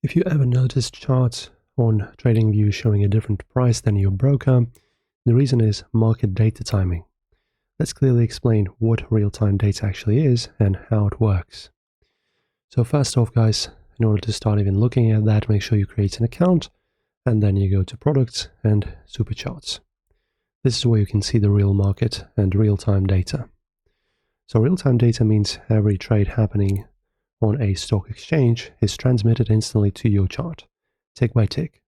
If you ever noticed charts on Tradingview showing a different price than your broker, the reason is market data timing. Let's clearly explain what real-time data actually is and how it works. So first off, guys, in order to start even looking at that, make sure you create an account and then you go to Products and Super Charts. This is where you can see the real market and real-time data. So real-time data means every trade happening on a stock exchange is transmitted instantly to your chart, tick by tick.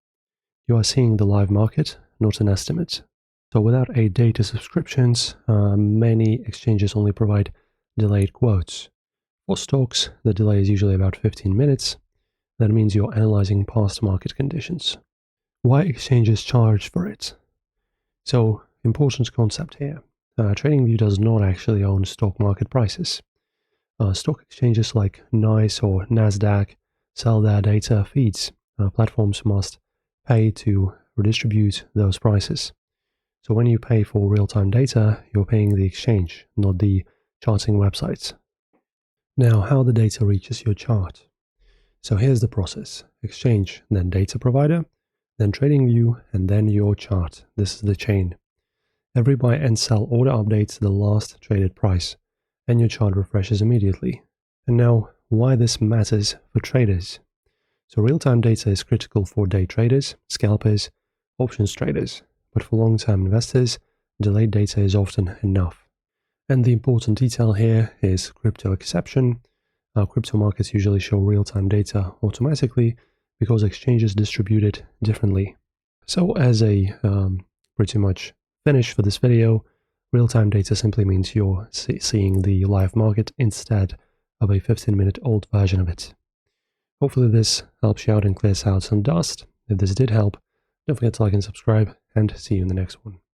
You are seeing the live market, not an estimate. So without a data subscriptions, many exchanges only provide delayed quotes. For stocks, the delay is usually about 15 minutes. That means you're analyzing past market conditions. Why exchanges charge for it? So, important concept here. Tradingview does not actually own stock market prices. Stock exchanges like NICE or NASDAQ sell their data feeds. Platforms must pay to redistribute those prices. So when you pay for real-time data, you're paying the exchange, not the charting websites. Now, how the data reaches your chart. So here's the process. Exchange, then data provider, then Tradingview, and then your chart. This is the chain. Every buy and sell order updates the last traded price, and your chart refreshes immediately. And now, why this matters for traders? So real-time data is critical for day traders, scalpers, options traders, but for long-term investors, delayed data is often enough. And the important detail here is crypto exception. Crypto markets usually show real-time data automatically because exchanges distribute it differently. So as a pretty much finish for this video, real-time data simply means you're seeing the live market instead of a 15-minute old version of it. Hopefully this helps you out and clears out some dust. If this did help, don't forget to like and subscribe, and see you in the next one.